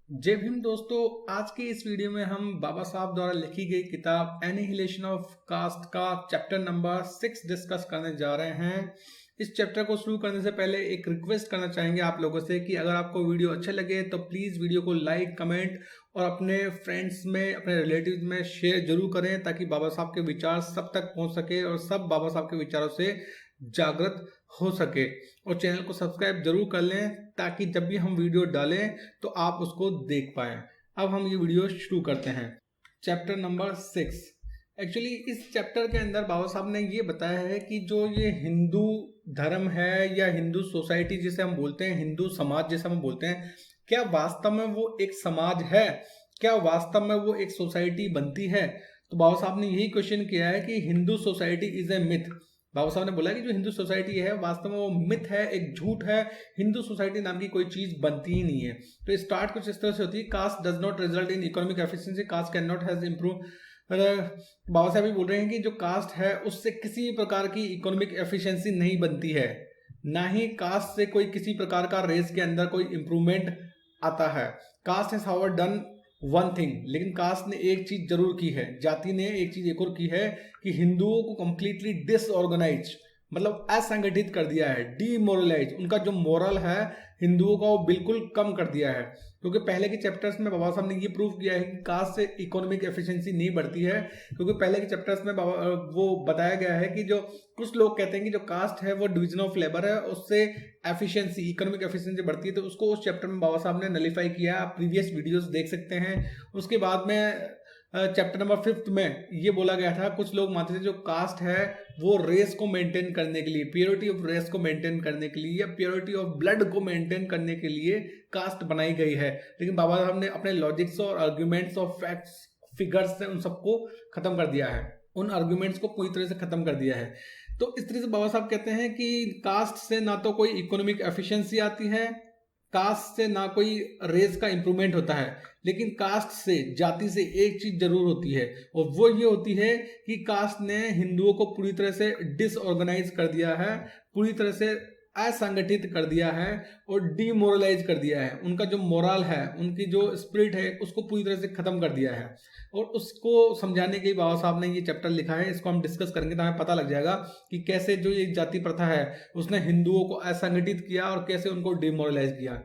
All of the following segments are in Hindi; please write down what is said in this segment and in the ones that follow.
जय भीम दोस्तों। आज के इस वीडियो में हम बाबा साहब द्वारा लिखी गई किताब एनिहिलेशन ऑफ कास्ट का चैप्टर नंबर 6 डिस्कस करने जा रहे हैं। इस चैप्टर को शुरू करने से पहले एक रिक्वेस्ट करना चाहेंगे आप लोगों से कि अगर आपको वीडियो अच्छा लगे तो प्लीज़ वीडियो को लाइक, कमेंट और अपने फ्रेंड्स में, अपने रिलेटिव्स में शेयर जरूर करें ताकि बाबा साहब के विचार सब तक पहुंच सके और सब बाबा साहब के विचारों से जागृत हो सके। और चैनल को सब्सक्राइब जरूर कर लें ताकि जब भी हम वीडियो डालें तो आप उसको देख पाएं। अब हम ये वीडियो शुरू करते हैं। Chapter number 6। एक्चुअली इस चैप्टर के अंदर बाबा साहब ने ये बताया है कि जो ये हिंदू धर्म है या हिंदू सोसाइटी जिसे हम बोलते हैं, हिंदू समाज जिसे हम बोलते हैं, क्या वास्तव में वो एक समाज है? क्या वास्तव में वो एक सोसाइटी बनती है? तो बाबा साहब ने यही क्वेश्चन किया है कि Hindu society is a myth. Baba Saheb ने बोला कि जो हिंदू सोसाइटी है वास्तव में वो मिथ है, एक झूठ है। हिंदू सोसाइटी नाम की कोई चीज बनती ही नहीं है। तो स्टार्ट कुछ इस तरह से होती है, caste does not result in economic efficiency, caste can not has improve. Baba Saheb भी बोल रहे हैं कि जो कास्ट है उससे किसी भी प्रकार की इकोनॉमिक एफिशिएंसी नहीं बनती है, ना ही कास्ट से कोई किसी प्रकार का रेस के अंदर कोई इंप्रूवमेंट आता है। Caste has however done one thing, लेकिन कास्ट ने एक चीज जरूर की है, जाति ने एक चीज एक और की है कि हिंदुओं को कंप्लीटली डिसऑर्गेनाइज, मतलब असंगठित कर दिया है, डीमोरलाइज। उनका जो मोरल है हिंदुओं का वो बिल्कुल कम कर दिया है। क्योंकि पहले के चैप्टर्स में बाबा साहब ने ये प्रूव किया है कि कास्ट से इकोनॉमिक एफिशिएंसी नहीं बढ़ती है। क्योंकि पहले के चैप्टर्स में वो बताया गया है कि जो कुछ लोग कहते हैं कि जो कास्ट है वो डिवीजन ऑफ लेबर है, उससे एफिशिएंसी, इकोनॉमिक एफिशिएंसी बढ़ती है। तो उसको उस चैप्टर में बाबा साहब ने नलीफाई किया। आप प्रीवियस वीडियोस देख सकते हैं। उसके बाद में चैप्टर नंबर 5 में ये बोला गया था, कुछ लोग मानते थे जो कास्ट है वो रेस को मेंटेन करने के लिए, प्योरिटी ऑफ रेस को मेंटेन करने के लिए या प्योरिटी ऑफ ब्लड को मेंटेन करने के लिए कास्ट बनाई गई है। लेकिन बाबा साहब ने अपने लॉजिक्स और आर्ग्यूमेंट्स और फैक्ट्स, फिगर्स से उन सबको खत्म कर दिया है, उन आर्ग्यूमेंट्स को पूरी तरह से खत्म कर दिया है। तो इस तरह से बाबा साहब कहते हैं कि कास्ट से ना तो कोई इकोनॉमिक एफिशिएंसी आती है, कास्ट से ना कोई रेस का इंप्रूवमेंट होता है, लेकिन कास्ट से, जाति से एक चीज जरूर होती है और वो ये होती है कि कास्ट ने हिंदुओं को पूरी तरह से डिसऑर्गेनाइज कर दिया है, पूरी तरह से असंगठित कर दिया है और डीमोरलाइज कर दिया है। उनका जो मोरल है, उनकी जो स्पिरिट है, उसको पूरी तरह से खत्म कर दिया है। और उसको समझाने के लिए बाबा साहब ने ये चैप्टर लिखा है। इसको हम डिस्कस करेंगे तो हमें पता लग जाएगा कि कैसे जो ये जाति प्रथा है उसने हिंदुओं को असंगठित किया और कैसे उनको डिमोरलाइज किया।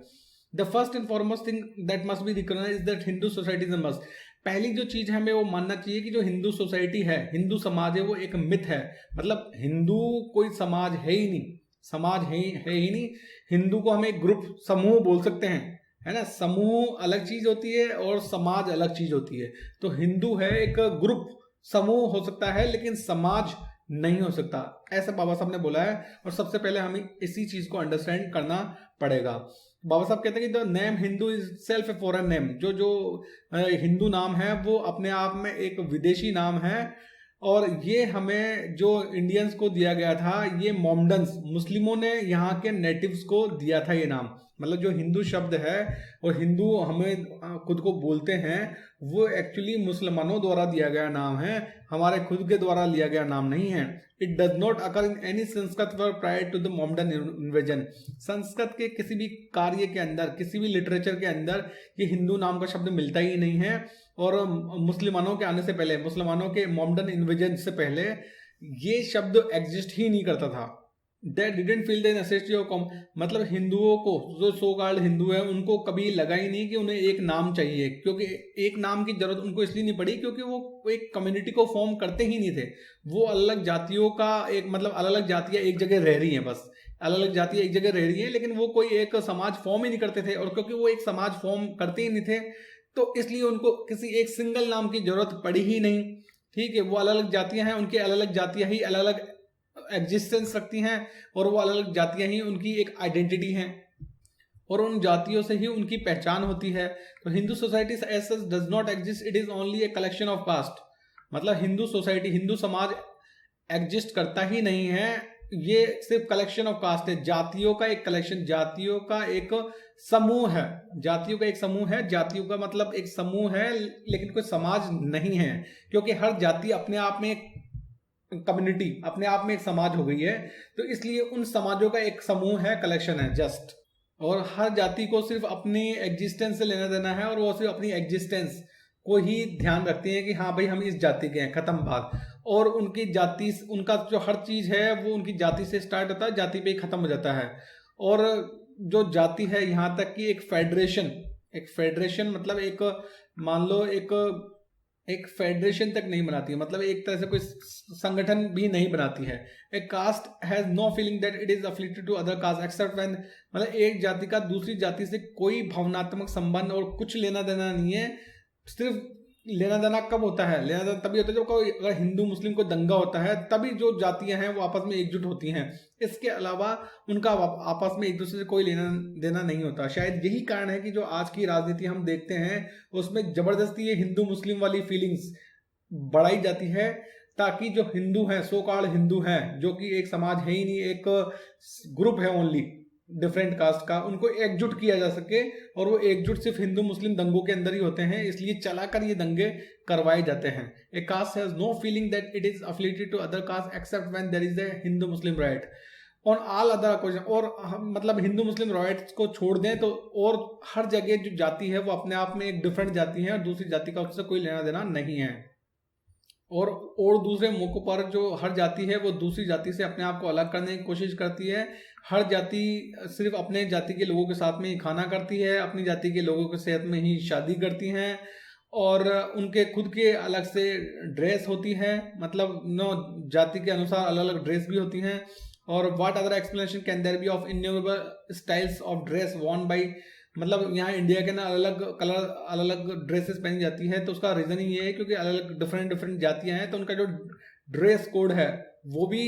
The first and foremost thing that must be recognise that Hindu society is a must. पहली जो चीज हमें वो मानना चाहिए कि जो हिंदू सोसाइटी है, हिंदू समाज है, वो एक मिथ है। मतलब हिंदू कोई समाज है ही नहीं, समाज है ही नहीं। हिंदू को हम एक ग्रुप, समूह बोल सकते हैं, है ना। समूह अलग चीज होती है और समाज अलग चीज होती है। तो हिंदू है एक ग्रुप, समूह हो सकता है लेकिन समाज नहीं हो सकता, ऐसा बाबा साहब ने बोला है। और सबसे पहले हमें इसी चीज को अंडरस्टैंड करना पड़ेगा। बाबा साहब कहते हैं कि the name Hindu is self a foreign name. जो हिंदू नाम है वो अपने आप में एक विदेशी नाम है। और ये हमें जो इंडियंस को दिया गया था, ये मोमडन्स, मुस्लिमों ने यहाँ के नेटिव्स को दिया था ये नाम। मतलब जो हिंदू शब्द है और हिंदू हमें खुद को बोलते हैं, वो एक्चुअली मुसलमानों द्वारा दिया गया नाम है, हमारे खुद के द्वारा लिया गया नाम नहीं है। It does not occur in any Sanskrit work prior to the Mohammedan invasion. Sanskrit के किसी भी कार्य के अंदर, किसी भी लिटरेचर के अंदर ये हिंदू नाम का शब्द मिलता ही नहीं है। और मुसलमानों के आने से पहले, मुसलमानों के मोमडन इन्वेजन से पहले ये शब्द एग्जिस्ट ही नहीं करता था। They didn't feel the necessity of मतलब हिंदुओं को, जो सो कॉल्ड हिंदू है, उनको कभी लगा ही नहीं कि उन्हें एक नाम चाहिए। क्योंकि एक नाम की जरूरत उनको इसलिए नहीं पड़ी क्योंकि वो एक कम्युनिटी को फॉर्म करते ही नहीं थे। वो अलग अलग जातियों का एक, मतलब अलग अलग जातियां एक जगह रह रही हैं, बस अलग अलग जातियां एक जगह रह रही हैं, लेकिन वो कोई एक समाज फॉर्म ही नहीं करते थे। और क्योंकि वो एक समाज फॉर्म करते ही नहीं थे तो इसलिए उनको किसी एक सिंगल नाम की जरूरत पड़ी ही नहीं। ठीक है, वो अलग अलग जातियां हैं, उनकी अलग अलग जातियां ही अलग अलग एग्जिस्टेंस रखती हैं और वो अलग अलग जातियां ही उनकी एक आइडेंटिटी हैं और उन जातियों से ही उनकी पहचान होती है। तो Hindu society as such does not exist, it is only a collection of caste. मतलब हिंदू सोसाइटी, हिंदू समाज एग्जिस्ट करता ही नहीं है, ये सिर्फ कलेक्शन ऑफ कास्ट है, जातियों का एक कलेक्शन, जातियों का एक समूह है, जातियों का एक समूह है। जातियों का मतलब एक समूह है लेकिन कोई समाज नहीं है, क्योंकि हर जाति अपने आप में एक कम्युनिटी, अपने आप में एक समाज हो गई है। तो इसलिए उन समाजों का एक समूह है, कलेक्शन है जस्ट। और हर जाति को सिर्फ अपनी एग्जिस्टेंस से लेना देना है और वो सिर्फ अपनी एग्जिस्टेंस को ही ध्यान रखती हैं कि हाँ भाई हम इस जाति के हैं, खत्म बात। और उनकी जाति, उनका जो हर चीज है वो उनकी जाति से स्टार्ट होता है, जाति पे ही खत्म हो जाता है। और जो जाति है, यहाँ तक कि एक फेडरेशन मतलब एक, मान लो एक फेडरेशन तक नहीं बनाती है, मतलब एक तरह से कोई संगठन भी नहीं बनाती है। A caste has no feeling that it is affiliated to other caste except when, मतलब एक जाति का दूसरी जाति से कोई भावनात्मक संबंध और कुछ लेना देना नहीं है। सिर्फ लेना देना कब होता है? लेना देना तभी होता है जब कोई, अगर हिंदू मुस्लिम को दंगा होता है तभी जो जातियां हैं वो आपस में एकजुट होती हैं। इसके अलावा उनका आपस में एक दूसरे से कोई लेना देना नहीं होता। शायद यही कारण है कि जो आज की राजनीति हम देखते हैं उसमें जबरदस्ती ये हिंदू मुस्लिम वाली फीलिंग्स बढ़ाई जाती है, ताकि जो हिंदू हैं, सो कॉल्ड हिंदू हैं, जो कि एक समाज है ही नहीं, एक ग्रुप है ओनली डिफरेंट कास्ट का, उनको एकजुट किया जा सके। और वो एकजुट सिर्फ हिंदू मुस्लिम दंगों के अंदर ही होते हैं, इसलिए चलाकर ये दंगे करवाए जाते हैं। A caste has no feeling that it is affiliated to other caste except when there is a Hindu Muslim riot on all other question. और मतलब हिंदू मुस्लिम राइट्स को छोड़ दें तो और हर जगह जो जाति है वो अपने आप में एक डिफरेंट जाति है और दूसरी जाति का उससे कोई लेना देना नहीं है। और दूसरे मौकों पर जो हर जाति है वो दूसरी जाति से अपने आप को अलग करने की कोशिश करती है। हर जाति सिर्फ अपने जाति के लोगों के साथ में ही खाना करती है, अपनी जाति के लोगों के साथ में ही शादी करती हैं, और उनके खुद के अलग से ड्रेस होती है, मतलब नो जाति के अनुसार अलग अलग ड्रेस भी होती हैं। और what other explanation can there be of innumerable styles of dress worn by, मतलब यहाँ इंडिया के ना अलग अलग कलर, अलग अलग ड्रेसेस पहनी जाती है। तो उसका रीजन ही ये है क्योंकि अलग अलग डिफरेंट जातियां हैं, तो उनका जो ड्रेस कोड है वो भी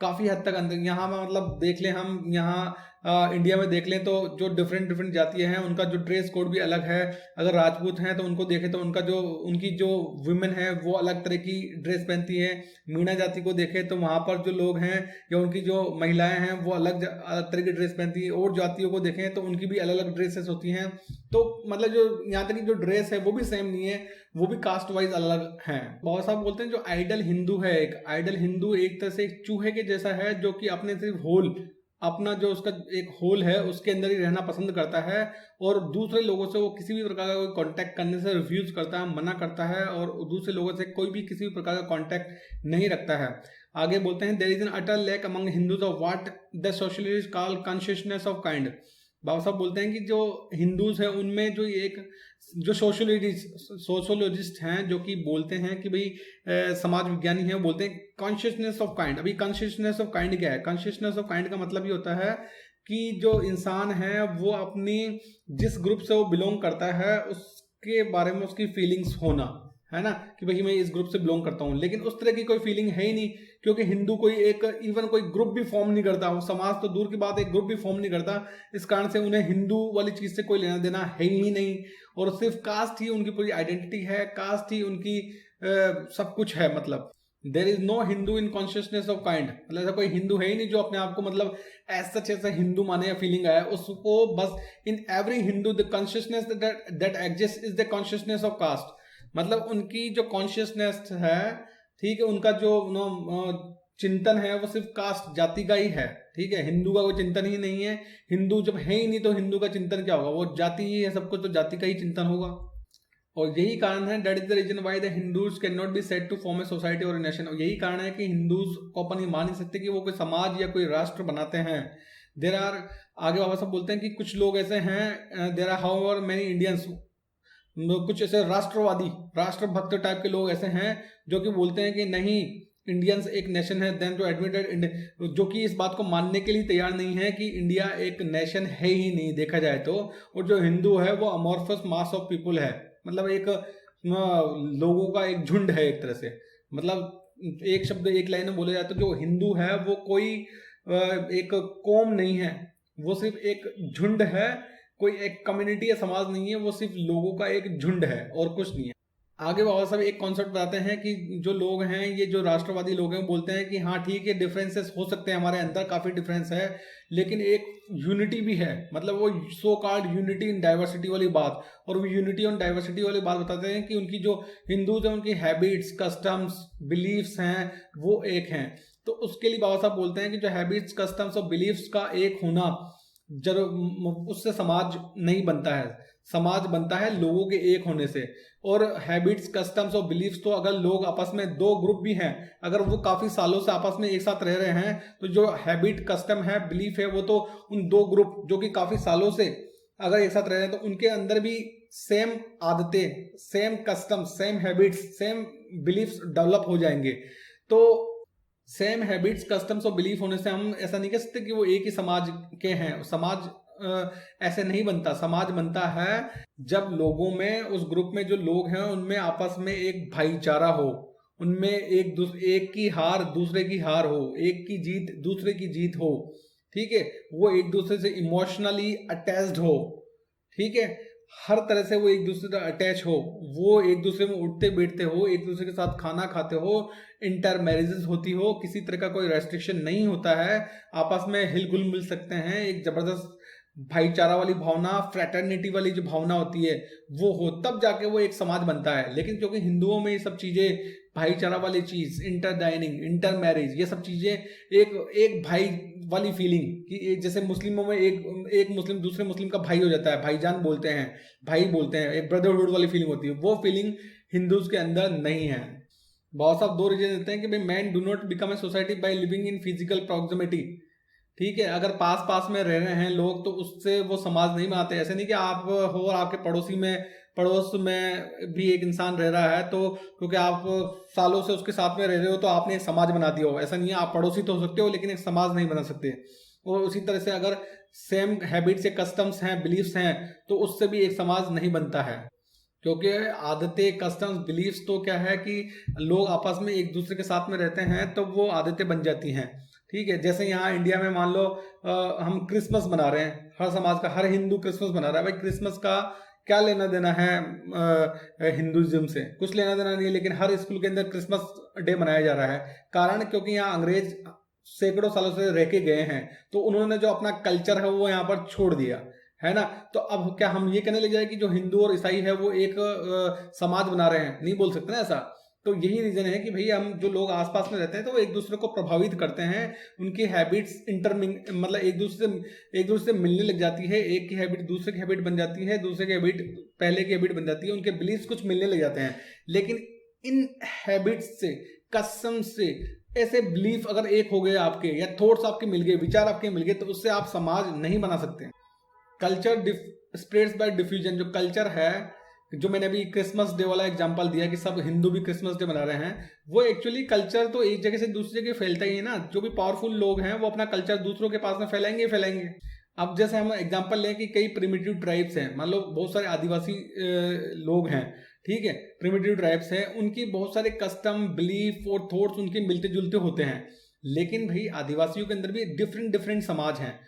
काफी हद तक अंदर, यहाँ मतलब देख लें हम, यहाँ इंडिया में देख लें तो जो डिफरेंट जातियां हैं उनका जो ड्रेस कोड भी अलग है। अगर राजपूत हैं तो उनको देखें तो उनकी जो वुमेन है वो अलग तरह की ड्रेस पहनती है। मीणा जाति को देखें तो वहां पर जो लोग हैं या उनकी जो महिलाएं हैं वो अलग तरह की ड्रेस पहनती है। और जातियों को देखें तो उनकी भी अलग अलग ड्रेसेस होती हैं। तो मतलब जो यहाँ तक की जो ड्रेस है वो भी सेम नहीं है, वो भी कास्ट वाइज अलग हैं। बाबा साहब बोलते हैं जो आइडल हिंदू है, एक आइडल हिंदू एक तरह से एक चूहे के जैसा है, जो कि अपने सिर्फ होल, अपना जो उसका एक होल है उसके अंदर ही रहना पसंद करता है, और दूसरे लोगों से वो किसी भी प्रकार का कोई कांटेक्ट करने से रिफ्यूज करता है, मना करता है, और दूसरे लोगों से कोई भी किसी भी प्रकार का कांटेक्ट नहीं रखता है। आगे बोलते हैं there is an utter lack among Hindus of what the socialist call consciousness of kind. Baba Saheb बोलते हैं कि जो हिंदूज है उनमें जो एक जो सोशोलॉजिस्ट हैं जो कि बोलते हैं कि भाई समाज विज्ञानी हैं, बोलते हैं कॉन्शियसनेस ऑफ काइंड। अभी कॉन्शियसनेस ऑफ काइंड क्या है? कॉन्शियसनेस ऑफ काइंड का मतलब ये होता है कि जो इंसान है वो अपनी जिस ग्रुप से वो बिलोंग करता है उसके बारे में उसकी फीलिंग्स होना, है ना, कि भाई मैं इस ग्रुप से बिलोंग करता हूँ। लेकिन उस तरह की कोई फीलिंग है ही नहीं, क्योंकि हिंदू कोई एक इवन कोई ग्रुप भी फॉर्म नहीं करता, वो समाज तो दूर की बात, एक ग्रुप भी फॉर्म नहीं करता। इस कारण से उन्हें हिंदू वाली चीज से कोई लेना देना है ही नहीं, और सिर्फ कास्ट ही उनकी पूरी आइडेंटिटी है, कास्ट ही उनकी सब कुछ है। मतलब there is no Hindu in consciousness of kind, मतलब ऐसा कोई हिंदू है ही नहीं जो अपने आप को मतलब ऐसा हिंदू माने या फीलिंग आया उसको। बस in every Hindu the consciousness that exist is the consciousness of caste, मतलब उनकी जो कॉन्शियसनेस है, ठीक है, उनका जो चिंतन है वो सिर्फ कास्ट जाति का ही है, ठीक है, हिंदू का कोई चिंतन ही नहीं है। हिंदू जब है ही नहीं तो हिंदू का चिंतन क्या होगा? वो जाति ही है सब कुछ, तो जाति का ही चिंतन होगा। और यही कारण है, that is the reason why the Hindus can not be said to form a society और नेशन। और यही कारण है कि हिंदूज को अपन ये मान नहीं सकते कि वो कोई समाज या कोई राष्ट्र बनाते हैं। देर आर, आगे बाबा साहब बोलते हैं कि कुछ लोग ऐसे हैं, there are however many Indians, कुछ ऐसे राष्ट्रवादी राष्ट्रभक्त टाइप के लोग ऐसे हैं जो कि बोलते हैं कि नहीं, इंडियंस एक नेशन है, देन जो एडमिटेड, जो कि इस बात को मानने के लिए तैयार नहीं है कि इंडिया एक नेशन है ही नहीं देखा जाए तो। और जो हिंदू है वो अमॉर्फस मास ऑफ पीपुल है, मतलब एक लोगों का एक झुंड है एक तरह से। मतलब एक शब्द एक लाइन में बोला जाए तो जो हिंदू है वो कोई एक कौम नहीं है, वो सिर्फ एक झुंड है, कोई एक कम्युनिटी या समाज नहीं है, वो सिर्फ लोगों का एक झुंड है और कुछ नहीं है। आगे बाबा साहब एक कॉन्सेप्ट बताते हैं कि जो लोग हैं, ये जो राष्ट्रवादी लोग हैं, बोलते हैं कि हाँ ठीक है, डिफरेंसेस हो सकते हैं, हमारे अंदर काफी डिफरेंस है, लेकिन एक यूनिटी भी है। मतलब वो so called unity in diversity वाली बात, और वो यूनिटी और डाइवर्सिटी वाली बात बताते हैं कि उनकी जो हिंदूज हैं उनकी हैबिट्स, कस्टम्स, बिलीफ्स हैं वो एक हैं। तो उसके लिए बाबा साहब बोलते हैं कि जो हैबिट्स, कस्टम्स और बिलीफ्स का एक होना जरूर उससे समाज नहीं बनता है। समाज बनता है लोगों के एक होने से। और हैबिट्स, कस्टम्स और बिलीफ्स, तो अगर लोग आपस में दो ग्रुप भी हैं, अगर वो काफी सालों से आपस में एक साथ रह रहे हैं, तो जो हैबिट, कस्टम है, बिलीफ है, वो तो उन दो ग्रुप जो कि काफी सालों से अगर एक साथ रह रहे हैं तो उनके अंदर भी सेम आदतें, same custom, same habits, same beliefs develop हो जाएंगे। तो सेम हैबिट्स, कस्टम्स और बिलीफ होने से हम ऐसा नहीं कह सकते कि वो एक ही समाज के हैं। समाज ऐसे नहीं बनता। समाज बनता है जब लोगों में, उस ग्रुप में जो लोग हैं उनमें आपस में एक भाईचारा हो, उनमें एक की हार दूसरे की हार हो, एक की जीत दूसरे की जीत हो, ठीक है, वो एक दूसरे से इमोशनली अटैच्ड हो, ठीक है, हर तरह से वो एक दूसरे से अटैच हो, वो एक दूसरे में उठते बैठते हो, एक दूसरे के साथ खाना खाते हो, इंटर मैरिजेस होती हो, किसी तरह का कोई रेस्ट्रिक्शन नहीं होता है, आपस में हिलजुल मिल सकते हैं, एक जबरदस्त भाईचारा वाली भावना, फ्रेटर्निटी वाली जो भावना होती है वो हो, तब जाके वो एक समाज बनता है। लेकिन क्योंकि हिंदुओं में ये सब चीजें, भाईचारा वाली चीज, इंटर डाइनिंग, इंटर मैरिज, ये सब चीजें एक भाई वाली फीलिंग कि जैसे मुस्लिमों में एक मुस्लिम दूसरे मुस्लिम का भाई हो जाता है, भाईजान बोलते हैं, भाई बोलते हैं, एक ब्रदरहुड वाली फीलिंग होती है, वो फीलिंग हिंदूज के अंदर नहीं है। बहुत सारे दो रीजन देते हैं कि भाई man do not become a society by living in physical proximity, ठीक है, अगर पास पास में रह रहे हैं लोग तो उससे वो समाज नहीं बनाते। ऐसे नहीं कि आप हो और आपके पड़ोस में भी एक इंसान रह रहा है तो क्योंकि आप सालों से उसके साथ में रह रहे हो तो आपने एक समाज बना दिया हो, ऐसा नहीं है। आप पड़ोसी तो हो सकते हो लेकिन एक समाज नहीं बना सकते। और उसी तरह से अगर सेम हैबिट्स या कस्टम्स हैं, बिलीफ्स हैं, तो उससे भी एक समाज नहीं बनता है। क्योंकि आदतें, कस्टम्स, बिलीफ्स तो क्या है कि लोग आपस में एक दूसरे के साथ में रहते हैं तो वो आदतें बन जाती हैं, ठीक है। जैसे यहाँ इंडिया में मान लो हम क्रिसमस मना रहे हैं, हर समाज का, हर हिंदू क्रिसमस मना रहा है। भाई क्रिसमस का क्या लेना देना है हिंदुइज्म से? कुछ लेना देना नहीं है, लेकिन हर स्कूल के अंदर क्रिसमस डे मनाया जा रहा है। कारण क्योंकि यहाँ अंग्रेज सैकड़ों सालों से रह के गए हैं, तो उन्होंने जो अपना कल्चर है वो यहाँ पर छोड़ दिया है ना। तो अब क्या हम ये कहने लग जाए कि जो हिंदू और ईसाई है वो एक समाज बना रहे हैं? नहीं बोल सकते ना ऐसा। तो यही रीजन है कि भाई हम जो लोग आसपास में रहते हैं तो वो एक दूसरे को प्रभावित करते हैं, उनकी हैबिट्स मतलब एक दूसरे से मिलने लग जाती है, एक की हैबिट दूसरे की हैबिट बन जाती है, दूसरे की हैबिट पहले की हैबिट बन जाती है, उनके बिलीफ कुछ मिलने लग जाते हैं। लेकिन इन हैबिट्स से, कसम से, ऐसे बिलीफ अगर एक हो गए आपके, या थॉट्स आपके मिल गए, विचार आपके मिल गए, तो उससे आप समाज नहीं बना सकते। Culture spreads bye diffusion. जो कल्चर है, जो मैंने अभी क्रिसमस डे वाला एग्जांपल दिया कि सब हिंदू भी क्रिसमस डे मना रहे हैं, वो एक्चुअली कल्चर तो एक जगह से दूसरी जगह फैलता ही है ना। जो भी पावरफुल लोग हैं वो अपना कल्चर दूसरों के पास में फैलाएंगे। अब जैसे हम एग्जांपल लें कि कई प्रिमिटिव ट्राइब्स हैं, मान लो बहुत सारे आदिवासी लोग हैं, ठीक है, प्रिमिटिव ट्राइब्स हैं, उनकी बहुत सारे कस्टम, बिलीफ और थॉट्स उनके मिलते जुलते होते हैं। लेकिन भाई आदिवासियों के अंदर भी डिफरेंट समाज हैं।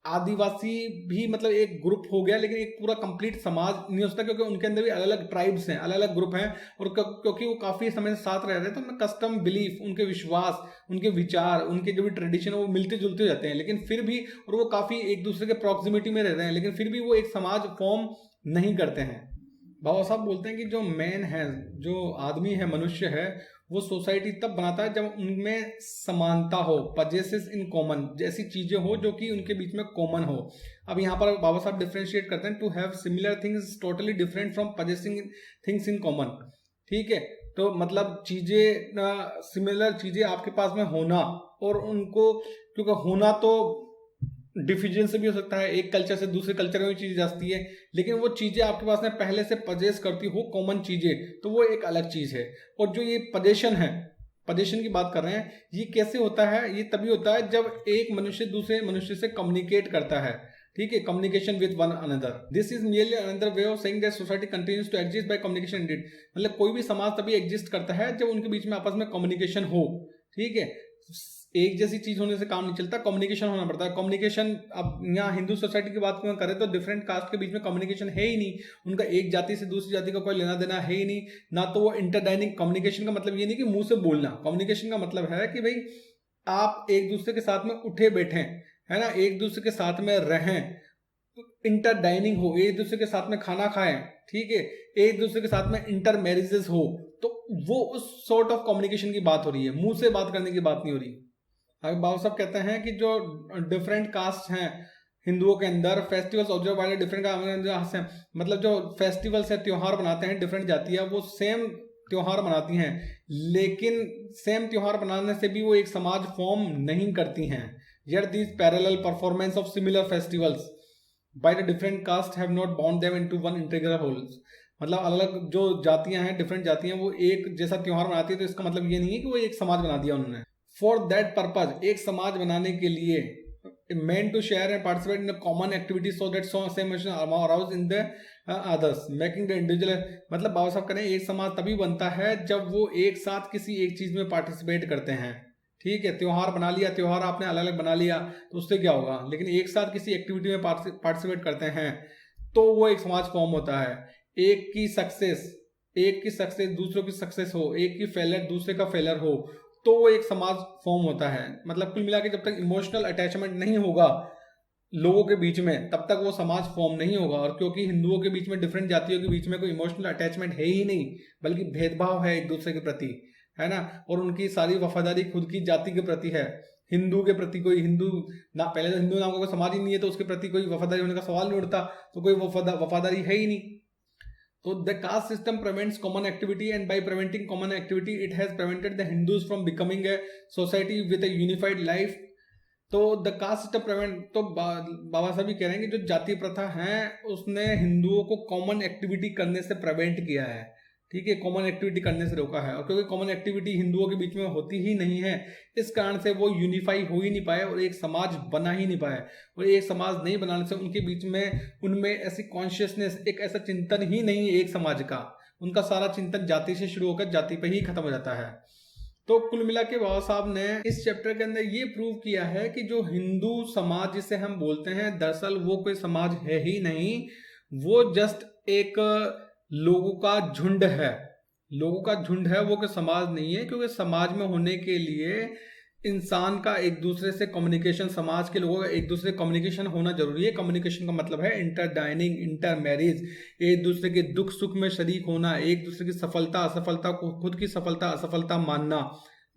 आदिवासी भी मतलब एक ग्रुप हो गया, लेकिन एक पूरा कंप्लीट समाज नहीं हो सकता, क्योंकि उनके अंदर भी अलग अलग ट्राइब्स हैं, अलग अलग ग्रुप हैं। और क्योंकि वो काफी समय से साथ रह रहे हैं तो उनमें कस्टम, बिलीफ, उनके विश्वास, उनके विचार, उनके जो भी ट्रेडिशन है वो मिलते जुलते हो जाते हैं। लेकिन फिर भी, और वो काफी एक दूसरे के प्रॉक्सिमिटी में रह रहे हैं, लेकिन फिर भी वो एक समाज फॉर्म नहीं करते हैं। बाबा साहब बोलते हैं कि जो मैन है, जो आदमी है, मनुष्य है, वो सोसाइटी तब बनाता है जब उनमें समानता हो, पजेसेस इन कॉमन, जैसी चीजें हो जो कि उनके बीच में कॉमन हो। अब यहाँ पर बाबा साहब डिफरेंशिएट करते हैं, to have similar things totally different from possessing things in common, ठीक है। तो मतलब चीजें, सिमिलर चीजें आपके पास में होना, और उनको, क्योंकि होना तो डिफ्यूजन से भी हो सकता है, एक कल्चर से दूसरे कल्चर में भी चीज जाती है, लेकिन वो चीजें आपके पास में पहले से पजेस करती हो, कॉमन चीजें, तो वो एक अलग चीज है। और जो ये पजेशन है, पजेशन की बात कर रहे हैं, ये कैसे होता है? ये तभी होता है जब एक मनुष्य दूसरे मनुष्य से कम्युनिकेट करता है, ठीक है, communication with one another. This is merely another way of saying that society continues to exist by communication indeed. मतलब कोई भी समाज तभी एग्जिस्ट करता है जब उनके बीच में आपस में कम्युनिकेशन हो, ठीक है। एक जैसी चीज होने से काम नहीं चलता, कम्युनिकेशन होना पड़ता है। कम्युनिकेशन, अब यहाँ हिंदू सोसाइटी की बात करें तो डिफरेंट कास्ट के बीच में कम्युनिकेशन है ही नहीं, उनका एक जाति से दूसरी जाति का कोई लेना देना है ही नहीं ना। तो वो इंटरडाइनिंग कम्युनिकेशन का मतलब ये नहीं कि मुंह से बोलना, कम्युनिकेशन का मतलब है कि भाई आप एक दूसरे के साथ में उठे बैठे, है ना, एक दूसरे के साथ में रहें, इंटर डाइनिंग हो, एक दूसरे के साथ में खाना खाएं, ठीक है, एक दूसरे के साथ में इंटर मैरिजेस हो, तो वो उस सॉर्ट ऑफ कम्युनिकेशन की बात हो रही है, मुंह से बात करने की बात नहीं हो रही। अगर बाबा साहब कहते हैं कि जो डिफरेंट कास्ट हैं हिंदुओं के अंदर फेस्टिवल्स ऑब्जर्व बाय डिफरेंट का मतलब जो फेस्टिवल्स है, त्योहार बनाते हैं डिफरेंट जातियां, वो सेम त्योहार मनाती हैं, लेकिन सेम त्योहार बनाने से भी वो एक समाज फॉर्म नहीं करती हैं। Yet these parallel performance of similar festivals by the different caste have not bound them into one integral whole। मतलब अलग जो जातियां हैं, डिफरेंट जातियां, वो एक जैसा त्योहार मनाती है, तो इसका मतलब ये नहीं है कि वो एक समाज बना दिया उन्होंने। फॉर दैट पर्पज, एक समाज बनाने के लिए, meant to share and participate in a common activity so that same emotion arouse in the others, making the individual, मतलब बाबा साहब कह रहे हैं एक समाज तभी बनता है जब वो एक साथ किसी एक चीज में पार्टिसिपेट करते हैं। ठीक है, त्योहार बना लिया, त्योहार आपने अलग अलग बना लिया तो उससे क्या होगा, लेकिन एक साथ किसी एक्टिविटी में पार्टिसिपेट करते हैं तो वो एक समाज फॉर्म होता है। एक की सक्सेस दूसरों की सक्सेस हो, एक की फेलियर दूसरे का फेलियर हो, तो वो एक समाज फॉर्म होता है। मतलब कुल मिला के जब तक इमोशनल अटैचमेंट नहीं होगा लोगों के बीच में, तब तक वो समाज फॉर्म नहीं होगा। और क्योंकि हिंदुओं के बीच में, डिफरेंट जातियों के बीच में कोई इमोशनल अटैचमेंट है ही नहीं, बल्कि भेदभाव है एक दूसरे के प्रति, है ना। और उनकी सारी वफादारी खुद की जाति के प्रति है। हिंदू के प्रति कोई हिंदू ना, पहले तो हिंदू नाम का कोई समाज ही नहीं है, तो उसके प्रति कोई वफादारी होने का सवाल नहीं उठता, तो कोई वफादारी है ही नहीं। तो the caste system prevents common activity, and by preventing common activity it has prevented the Hindus from becoming a society with A unified life. तो द कास्ट सिस्टम प्रिवेंट, तो बाबा साहब भी कह रहे हैं कि जो जाति प्रथा है उसने हिंदुओं को कॉमन एक्टिविटी करने से प्रिवेंट किया है। ठीक है, कॉमन एक्टिविटी करने से रोका है। और क्योंकि कॉमन एक्टिविटी हिंदुओं के बीच में होती ही नहीं है, इस कारण से वो यूनिफाई हो ही नहीं पाए और एक समाज बना ही नहीं पाए। और एक समाज नहीं बनाने से उनके बीच में, उनमें ऐसी कॉन्शियसनेस, एक ऐसा चिंतन ही नहीं है एक समाज का। उनका सारा चिंतन जाति से शुरू होकर जाति पे ही खत्म हो जाता है। तो कुल मिला के बाबा साहब ने इस चैप्टर के अंदर ये प्रूव किया है कि जो हिंदू समाज जिसे हम बोलते हैं, दरअसल वो कोई समाज है ही नहीं, वो जस्ट एक लोगों का झुंड है। लोगों का झुंड है, वो कोई समाज नहीं है। क्योंकि समाज में होने के लिए इंसान का एक दूसरे से कम्युनिकेशन, समाज के लोगों का एक दूसरे से कम्युनिकेशन होना जरूरी है। कम्युनिकेशन का मतलब है इंटर डाइनिंग, इंटर मैरिज, एक दूसरे के दुख सुख में शरीक होना, एक दूसरे की सफलता असफलता को खुद की सफलता असफलता मानना।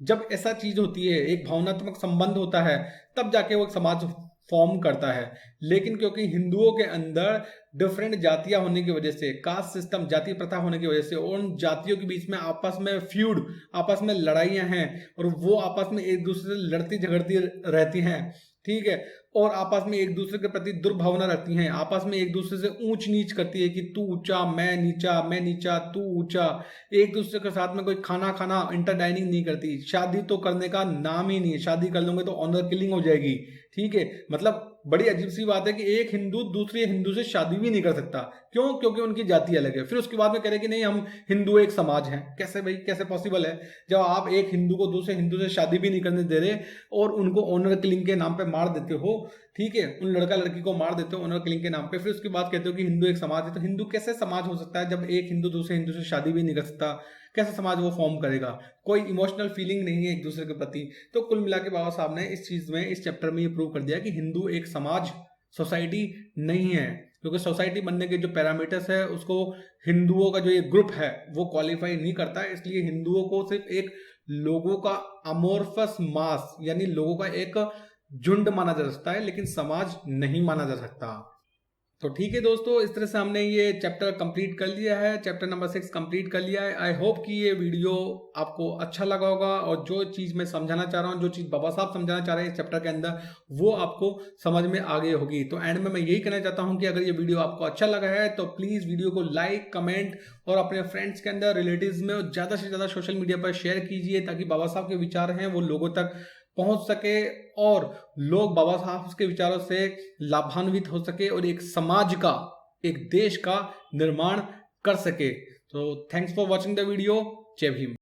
जब ऐसा चीज होती है, एक भावनात्मक संबंध होता है, तब जाके वो समाज फॉर्म करता है। लेकिन क्योंकि हिंदुओं के अंदर डिफरेंट जातियां होने की वजह से, कास्ट सिस्टम, जाति प्रथा होने की वजह से, उन जातियों के बीच में आपस में फ्यूड, आपस में लड़ाइयां हैं, और वो आपस में एक दूसरे से लड़ती झगड़ती रहती हैं। ठीक है, और आपस में एक दूसरे के प्रति दुर्भावना रखती हैं, आपस में एक दूसरे से ऊंच नीच करती है कि तू ऊंचा मैं नीचा, मैं नीचा तू ऊंचा। एक दूसरे के साथ में कोई खाना इंटर डाइनिंग नहीं करती। शादी तो करने का नाम ही नहीं है, शादी कर लोगे तो ऑनर किलिंग हो जाएगी। ठीक है, मतलब बड़ी अजीब सी बात है कि एक हिंदू दूसरे हिंदू से शादी भी नहीं कर सकता। क्यों? क्योंकि उनकी जाति अलग है। फिर उसके बाद में कह रहे कि नहीं हम हिंदू एक समाज हैं। कैसे भाई, कैसे पॉसिबल है जब आप एक हिंदू को दूसरे हिंदू से शादी भी नहीं करने दे रहे और उनको ऑनर किलिंग के नाम पे मार देते हो। ठीक है, उन लड़का लड़की को मार देते हो ऑनर किलिंग के नाम पे, फिर उसके बाद कहते हो कि हिंदू एक समाज है। तो हिंदू कैसे समाज हो सकता है जब एक हिंदू दूसरे हिंदू से शादी भी नहीं कर सकता? कैसे समाज वो फॉर्म करेगा? कोई इमोशनल फीलिंग नहीं है एक दूसरे के प्रति। तो कुल मिला के बाबा साहब ने इस चीज में, इस चैप्टर में ये प्रूव कर दिया कि हिंदू एक समाज, सोसाइटी नहीं है। क्योंकि सोसाइटी बनने के जो पैरामीटर्स है उसको हिंदुओं का जो ये ग्रुप है वो क्वालिफाई नहीं करता है। इसलिए हिंदुओं को सिर्फ एक लोगों का अमोर्फस मास, यानी लोगों का एक झुंड माना जा सकता है, लेकिन समाज नहीं माना जा सकता। तो ठीक है दोस्तों, इस तरह से हमने ये चैप्टर कंप्लीट कर लिया है, चैप्टर नंबर 6 कंप्लीट कर लिया है। आई होप कि ये वीडियो आपको अच्छा लगा होगा और जो चीज़ मैं समझाना चाह रहा हूँ, जो चीज़ बाबा साहब समझाना चाह रहे हैं इस चैप्टर के अंदर, वो आपको समझ में आ गई होगी। तो एंड में मैं यही कहना चाहता हूँ कि अगर ये वीडियो आपको अच्छा लगा है तो प्लीज़ वीडियो को लाइक, कमेंट और अपने फ्रेंड्स के अंदर, रिलेटिव्स में ज़्यादा से ज़्यादा सोशल मीडिया पर शेयर कीजिए, ताकि बाबा साहब के विचार हैं वो लोगों तक पहुंच सके और लोग बाबा साहब के विचारों से लाभान्वित हो सके और एक समाज का, एक देश का निर्माण कर सके। तो thanks for watching the video. जय भीम।